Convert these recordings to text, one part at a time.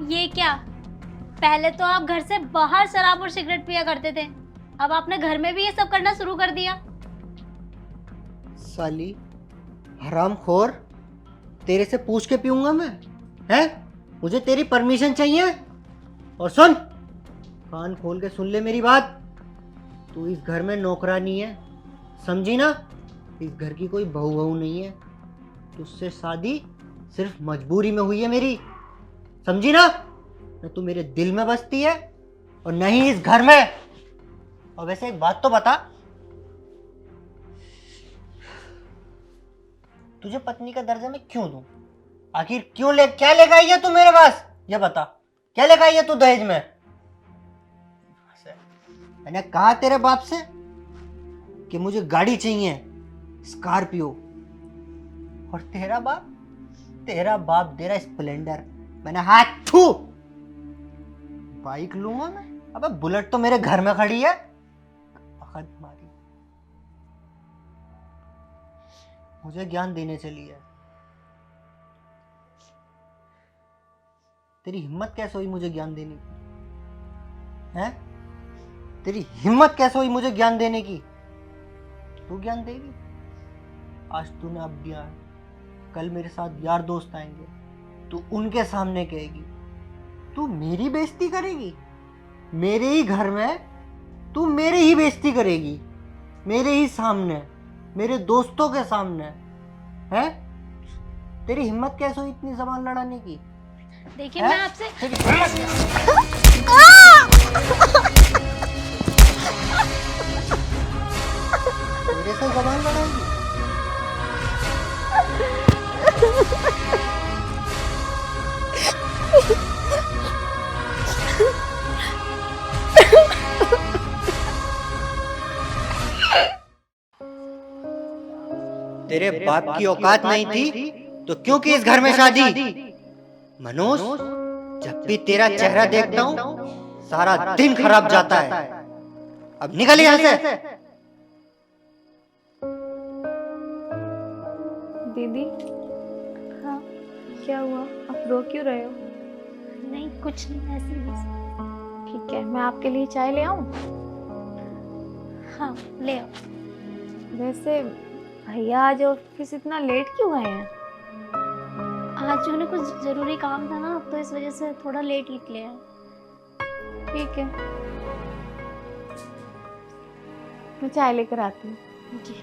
ये क्या? पहले तो आप घर से बाहर शराब और सिगरेट पिया करते थे, अब आपने घर में भी ये सब करना शुरू कर दिया। साली हरामखोर, तेरे से पूछ के पीऊंगा मैं? हैं? मुझे तेरी परमिशन चाहिए। और सुन, कान खोल के सुन ले मेरी बात। तू इस घर में नौकरानी है, समझी ना? इस घर की कोई बहू नहीं है। तुझसे शादी सिर्फ मजबूरी में हुई है मेरी, समझी ना? न तू मेरे दिल में बसती है और न ही इस घर में। और वैसे एक बात तो बता, तुझे पत्नी का दर्जा मैं क्यों दूं? आखिर क्या लेकर आई है तू मेरे पास? ये बता, क्या लेकर आई है तू दहेज में? मैंने कहा तेरे बाप से कि मुझे गाड़ी चाहिए, स्कॉर्पियो। और तेरा बाप दे रहा स्प्लेंडर। मैंने हाथ छू, बाइक लूंगा मैं? अबे बुलेट तो मेरे घर में खड़ी है। अखद मारी, मुझे ज्ञान देने चली है। तेरी हिम्मत कैसे हुई मुझे ज्ञान देने की? हैं? तेरी हिम्मत कैसे हुई मुझे ज्ञान देने की? तू ज्ञान देगी? आज तूने अब दिया है, कल मेरे साथ यार दोस्त आएंगे, तू उनके सामने कहेगी, तू मेरी बेइज्जती करेगी? मेरे ही घर में तू मेरी ही बेइज्जती करेगी, मेरे ही सामने, मेरे दोस्तों के सामने? हैं? तेरी हिम्मत कैसे हुई इतनी जबान लड़ाने की? देखिए मैं आपसे तेरी हिम्मत मेरे से जबान लड़ाएगी? तेरे बाप की औकात नहीं थी तो क्यों की इस घर में शादी? मनोज, जब भी तेरा चेहरा देखता हूँ सारा दिन खराब जाता है। अब निकल यहाँ से। दीदी, हाँ, क्या हुआ? आप रो क्यों रहे हो? नहीं कुछ नहीं, ऐसे ही बस। ठीक है, मैं आपके लिए चाय ले आऊं? हाँ ले आओ। वैसे भैया आज ऑफिस इतना लेट क्यों आए हैं? आज उन्हें कुछ जरूरी काम था ना, तो इस वजह से थोड़ा लेट निकले हैं। ठीक है, मैं चाय लेकर आती हूँ। जी।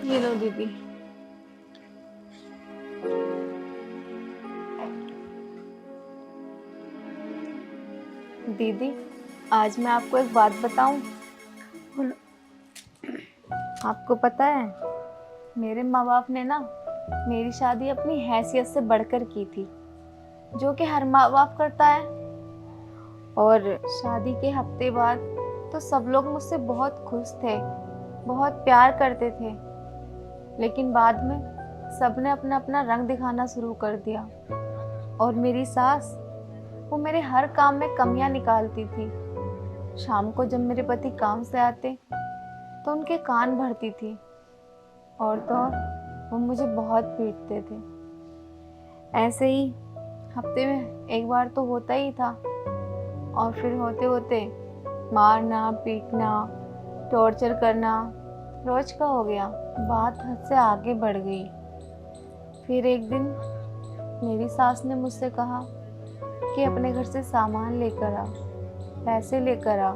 ये लो दीदी। दीदी, आज मैं आपको एक बात बताऊं? बोलो। आपको पता है, मेरे माँ बाप ने ना मेरी शादी अपनी हैसियत से बढ़कर की थी, जो कि हर माँ बाप करता है। और शादी के हफ्ते बाद तो सब लोग मुझसे बहुत खुश थे, बहुत प्यार करते थे। लेकिन बाद में सबने अपना अपना रंग दिखाना शुरू कर दिया। और मेरी सास, वो मेरे हर काम में कमियां निकालती थी। शाम को जब मेरे पति काम से आते तो उनके कान भरती थी, और तो और वो मुझे बहुत पीटते थे। ऐसे ही हफ्ते में एक बार तो होता ही था, और फिर होते होते मारना, पीटना, टॉर्चर करना रोज का हो गया। बात हद से आगे बढ़ गई। फिर एक दिन मेरी सास ने मुझसे कहा कि अपने घर से सामान लेकर आ, पैसे लेकर आ।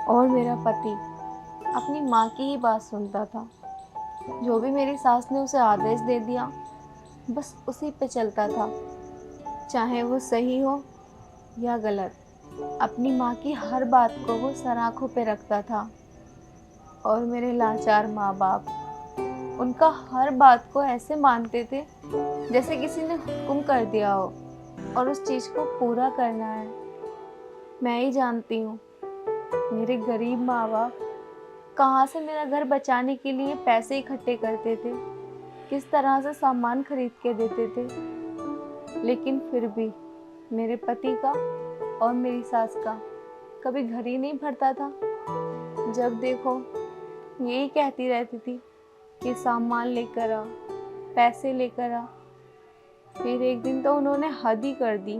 और मेरा पति अपनी माँ की ही बात सुनता था। जो भी मेरी सास ने उसे आदेश दे दिया, बस उसी पे चलता था, चाहे वो सही हो या गलत। अपनी माँ की हर बात को वो सर आँखों पे रखता था। और मेरे लाचार माँ बाप उनका हर बात को ऐसे मानते थे जैसे किसी ने हुक्म कर दिया हो और उस चीज़ को पूरा करना है। मैं ही जानती हूँ मेरे गरीब माँ बाप कहाँ से मेरा घर बचाने के लिए पैसे इकट्ठे करते थे, किस तरह से सामान खरीद के देते थे। लेकिन फिर भी मेरे पति का और मेरी सास का कभी घर ही नहीं भरता था। जब देखो यही कहती रहती थी कि सामान लेकर आ, पैसे लेकर आ। फिर एक दिन तो उन्होंने हद ही कर दी,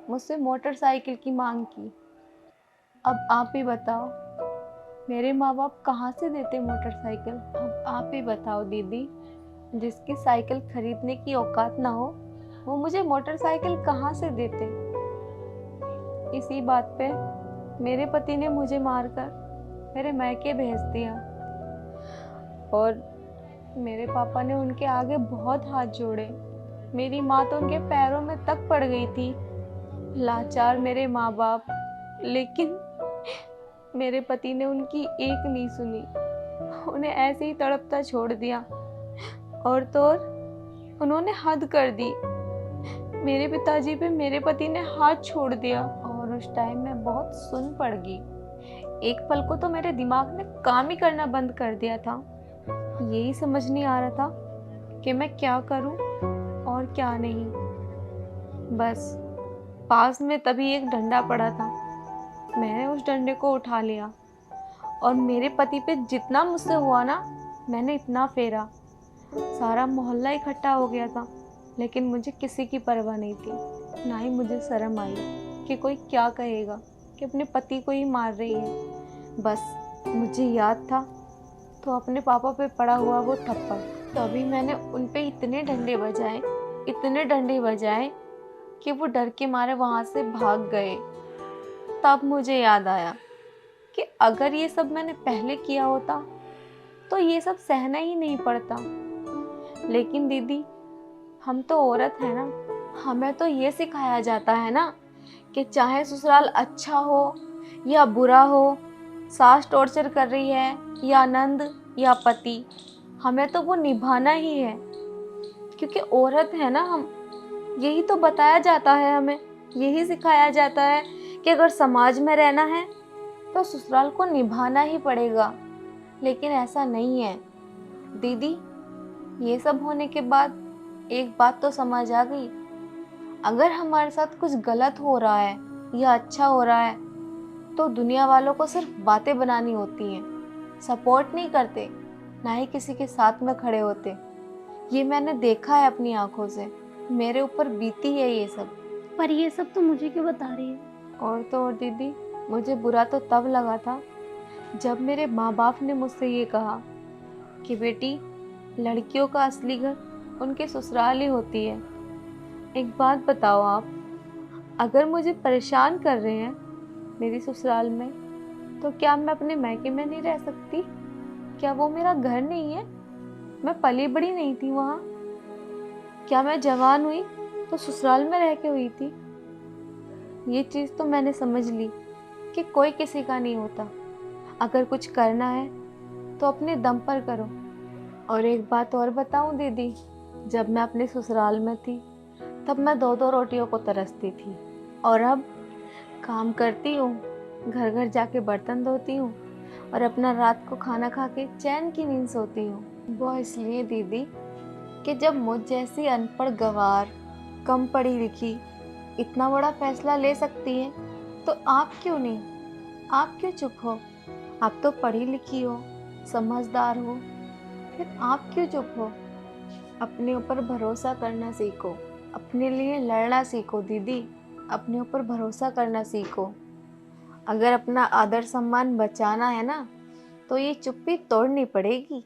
मुझसे मोटरसाइकिल की मांग की। अब आप ही बताओ, मेरे माँ बाप कहाँ से देते मोटरसाइकिल? अब आप ही बताओ दीदी, जिसकी साइकिल खरीदने की औकात ना हो वो मुझे मोटरसाइकिल कहाँ से देते? इसी बात पे मेरे पति ने मुझे मारकर मेरे मायके भेज दिया और मेरे पापा ने उनके आगे बहुत हाथ जोड़े। मेरी माँ तो उनके पैरों में तक पड़ गई थी। लाचार मेरे माँ बाप, लेकिन मेरे पति ने उनकी एक नहीं सुनी, उन्हें ऐसे ही तड़पता छोड़ दिया। और तो और उन्होंने हद कर दी, मेरे पिताजी पे मेरे पति ने हाथ छोड़ दिया। और उस टाइम मैं बहुत सुन पड़ गई। एक पल को तो मेरे दिमाग ने काम ही करना बंद कर दिया था। यही समझ नहीं आ रहा था कि मैं क्या करूं और क्या नहीं। बस पास में तभी एक डंडा पड़ा था, मैंने उस डंडे को उठा लिया और मेरे पति पे जितना मुझसे हुआ ना, मैंने इतना फेरा। सारा मोहल्ला इकट्ठा हो गया था, लेकिन मुझे किसी की परवाह नहीं थी। ना ही मुझे शर्म आई कि कोई क्या कहेगा कि अपने पति को ही मार रही है। बस मुझे याद था तो अपने पापा पे पड़ा हुआ वो थप्पड़, तभी मैंने उन पे इतने डंडे बजाए कि वो डर के मारे वहाँ से भाग गए। तब मुझे याद आया कि अगर ये सब मैंने पहले किया होता तो ये सब सहना ही नहीं पड़ता। लेकिन दीदी, हम तो औरत है ना, हमें तो ये सिखाया जाता है ना कि चाहे ससुराल अच्छा हो या बुरा हो, सास टॉर्चर कर रही है या नंद या पति, हमें तो वो निभाना ही है, क्योंकि औरत है ना हम। यही तो बताया जाता है हमें, यही सिखाया जाता है कि अगर समाज में रहना है तो ससुराल को निभाना ही पड़ेगा। लेकिन ऐसा नहीं है दीदी। ये सब होने के बाद एक बात तो समझ आ गई, अगर हमारे साथ कुछ गलत हो रहा है या अच्छा हो रहा है तो दुनिया वालों को सिर्फ बातें बनानी होती हैं, सपोर्ट नहीं करते, ना ही किसी के साथ में खड़े होते। ये मैंने देखा है अपनी आंखों से, मेरे ऊपर बीती है ये सब। पर ये सब तो मुझे क्यों बता रही है? और तो और दीदी, मुझे बुरा तो तब लगा था जब मेरे माँ बाप ने मुझसे ये कहा कि बेटी, लड़कियों का असली घर उनके ससुराल ही होती है। एक बात बताओ आप, अगर मुझे परेशान कर रहे हैं मेरी ससुराल में, तो क्या मैं अपने मायके में नहीं रह सकती? क्या वो मेरा घर नहीं है? मैं पली बड़ी नहीं थी वहाँ? क्या मैं जवान हुई तो ससुराल में रह के हुई थी? ये चीज़ तो मैंने समझ ली कि कोई किसी का नहीं होता। अगर कुछ करना है तो अपने दम पर करो। और एक बात और बताऊं दीदी, जब मैं अपने ससुराल में थी तब मैं 2-2 रोटियों को तरसती थी, और अब काम करती हूँ, घर घर जाके बर्तन धोती हूँ और अपना रात को खाना खा के चैन की नींद सोती हूँ। वो इसलिए दीदी कि जब मुझ जैसी अनपढ़ गंवार, कम पढ़ी लिखी इतना बड़ा फैसला ले सकती है, तो आप क्यों नहीं? आप क्यों चुप हो? आप तो पढ़ी लिखी हो, समझदार हो, फिर आप क्यों चुप हो? अपने ऊपर भरोसा करना सीखो, अपने लिए लड़ना सीखो दीदी, अपने ऊपर भरोसा करना सीखो। अगर अपना आदर सम्मान बचाना है ना, तो ये चुप्पी तोड़नी पड़ेगी।